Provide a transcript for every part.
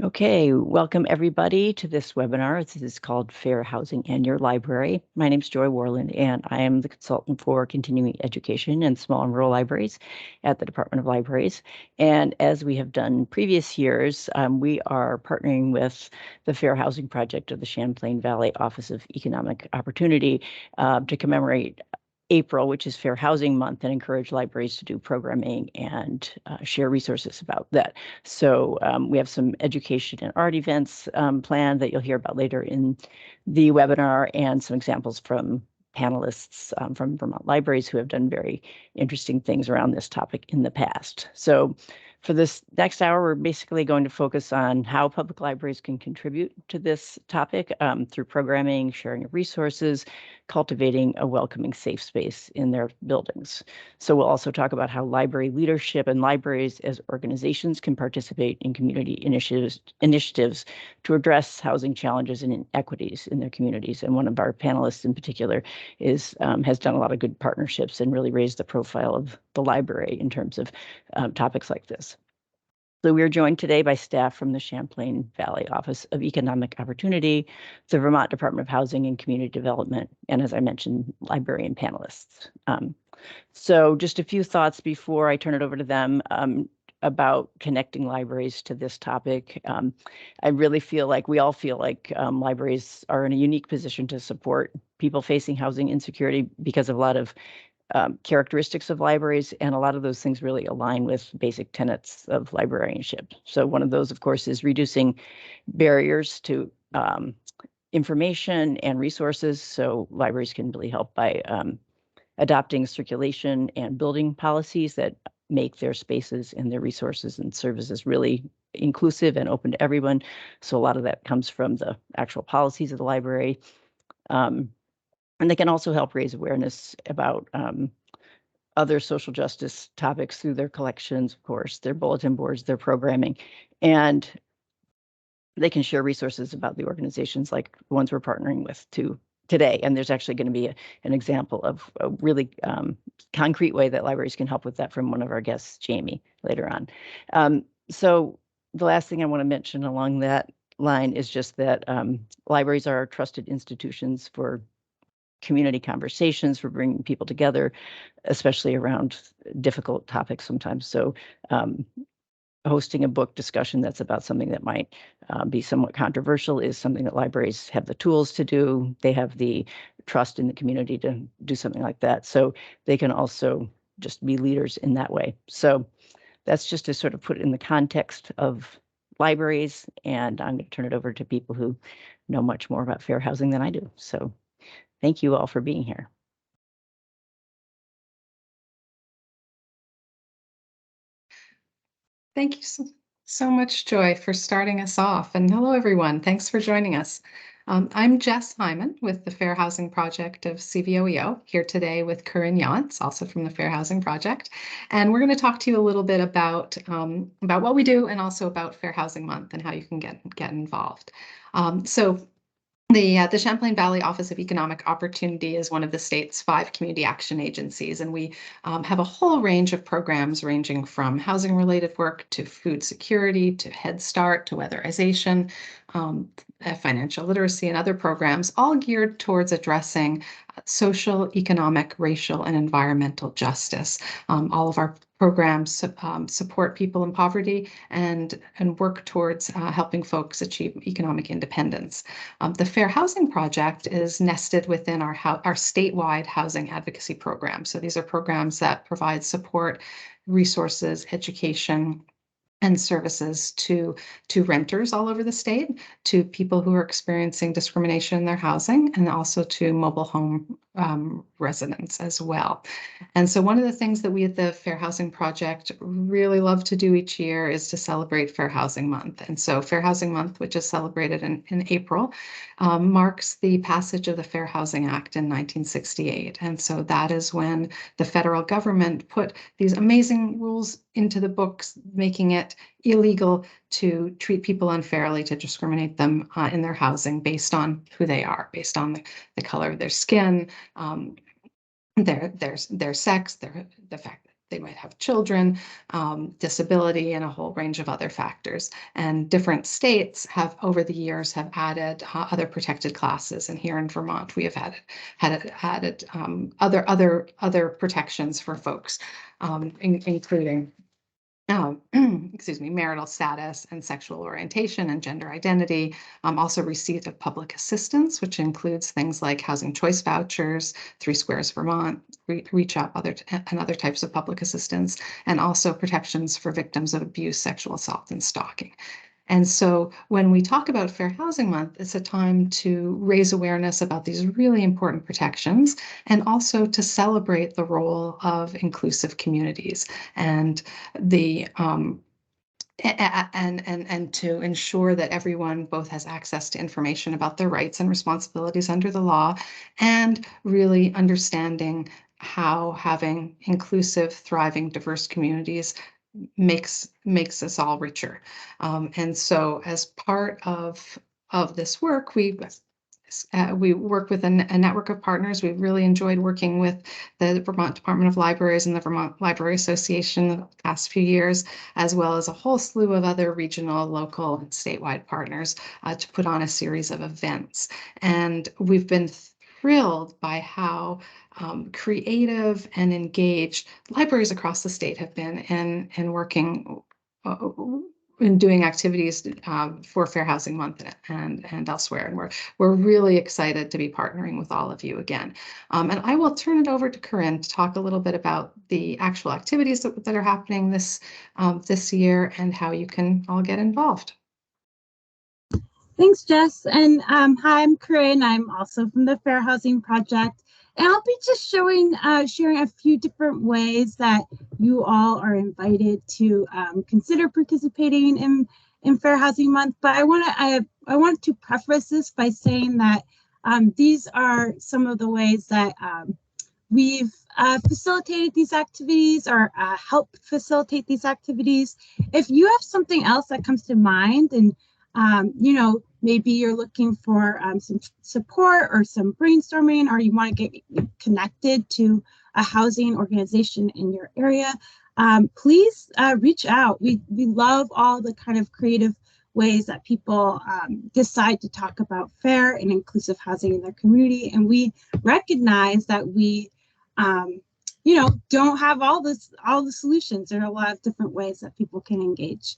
Okay, welcome everybody to this webinar. This is called Fair Housing and Your Library. My name is Joy Warland, and I am the consultant for continuing education and small and rural libraries at the Department of Libraries. And as we have done previous years, we are partnering with the Fair Housing Project of the Champlain Valley Office of Economic Opportunity to commemorate April, which is Fair Housing Month, and encourage libraries to do programming and share resources about that. So we have some education and art events planned that you'll hear about later in the webinar, and some examples from panelists from Vermont libraries who have done very interesting things around this topic in the past. So for this next hour, we're basically going to focus on how public libraries can contribute to this topic through programming, sharing of resources, cultivating a welcoming, safe space in their buildings. So we'll also talk about how library leadership and libraries as organizations can participate in community initiatives to address housing challenges and inequities in their communities. And one of our panelists in particular has done a lot of good partnerships and really raised the profile of the library in terms of topics like this. So we are joined today by staff from the Champlain Valley Office of Economic Opportunity, the Vermont Department of Housing and Community Development, and as I mentioned, librarian panelists. So just a few thoughts before I turn it over to them about connecting libraries to this topic. I really feel like we all feel like libraries are in a unique position to support people facing housing insecurity because of a lot of characteristics of libraries, and a lot of those things really align with basic tenets of librarianship. So one of those, of course, is reducing barriers to information and resources. So libraries can really help by adopting circulation and building policies that make their spaces and their resources and services really inclusive and open to everyone. So a lot of that comes from the actual policies of the library. And they can also help raise awareness about other social justice topics through their collections, of course, their bulletin boards, their programming, and they can share resources about the organizations like the ones we're partnering with today. And there's actually going to be an example of a really concrete way that libraries can help with that from one of our guests, Jamie, later on. So the last thing I want to mention along that line is just that libraries are trusted institutions for community conversations, for bringing people together, especially around difficult topics sometimes. So hosting a book discussion that's about something that might be somewhat controversial is something that libraries have the tools to do. They have the trust in the community to do something like that. So they can also just be leaders in that way. So that's just to sort of put it in the context of libraries. And I'm going to turn it over to people who know much more about fair housing than I do. So thank you all for being here. Thank you so much, Joy, for starting us off. And hello, everyone. Thanks for joining us. I'm Jess Hyman with the Fair Housing Project of CVOEO, here today with Corinne Yantz, also from the Fair Housing Project. And we're going to talk to you a little bit about what we do and also about Fair Housing Month and how you can get involved. The Champlain Valley Office of Economic Opportunity is one of the state's 5 community action agencies, and we have a whole range of programs ranging from housing-related work to food security, to Head Start, to weatherization, financial literacy, and other programs, all geared towards addressing social, economic, racial, and environmental justice. All of our programs support people in poverty and work towards helping folks achieve economic independence. The Fair Housing Project is nested within our statewide housing advocacy program. So these are programs that provide support, resources, education, and services to renters all over the state, to people who are experiencing discrimination in their housing, and also to mobile home residents as well. And so one of the things that we at the Fair Housing Project really love to do each year is to celebrate Fair Housing Month. And so Fair Housing Month, which is celebrated in April, marks the passage of the Fair Housing Act in 1968. And so that is when the federal government put these amazing rules into the books, making it illegal to treat people unfairly, to discriminate them in their housing based on who they are, based on the color of their skin, their sex, the fact they might have children, disability, and a whole range of other factors. And different states have, over the years, have added other protected classes. And here in Vermont, we have added other protections for folks, including excuse me, marital status and sexual orientation and gender identity, also receipt of public assistance, which includes things like housing choice vouchers, 3 Squares Vermont, Reach Up, and other types of public assistance, and also protections for victims of abuse, sexual assault, and stalking. And so when we talk about Fair Housing Month, it's a time to raise awareness about these really important protections and also to celebrate the role of inclusive communities and the and to ensure that everyone both has access to information about their rights and responsibilities under the law, and really understanding how having inclusive, thriving, diverse communities makes us all richer. And so as part of this work, we work with a network of partners. We've really enjoyed working with the Vermont Department of Libraries and the Vermont Library Association the past few years, as well as a whole slew of other regional, local, and statewide partners to put on a series of events. And we've been thrilled by how creative and engaged libraries across the state have been in working in doing activities for Fair Housing Month and elsewhere. And we're really excited to be partnering with all of you again. And I will turn it over to Corinne to talk a little bit about the actual activities that are happening this year and how you can all get involved. Thanks, Jess. And hi, I'm Corinne. I'm also from the Fair Housing Project. And I'll be just sharing a few different ways that you all are invited to consider participating in Fair Housing Month. But I want to preface this by saying that these are some of the ways that we've facilitated these activities or helped facilitate these activities. If you have something else that comes to mind, and maybe you're looking for some support or some brainstorming, or you want to get connected to a housing organization in your area, please reach out. We love all the kind of creative ways that people decide to talk about fair and inclusive housing in their community. And we recognize that we don't have all the solutions. There are a lot of different ways that people can engage.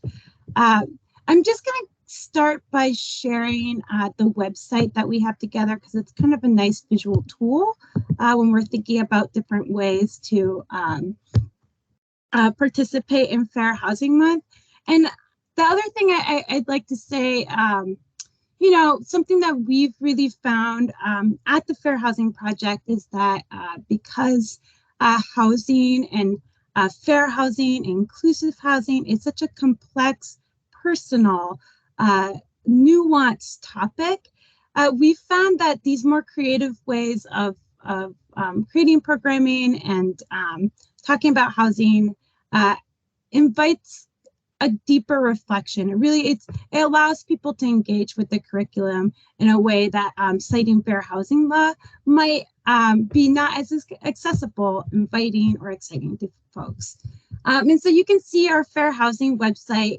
I'm just going to start by sharing the website that we have together, because it's kind of a nice visual tool when we're thinking about different ways to participate in Fair Housing Month. And the other thing I'd like to say, something that we've really found at the Fair Housing Project is that because housing and fair housing, inclusive housing is such a complex, personal, nuanced topic, we found that these more creative ways of creating programming and talking about housing invites a deeper reflection. It allows people to engage with the curriculum in a way that citing fair housing law might be not as accessible, inviting, or exciting to folks. And so you can see our fair housing website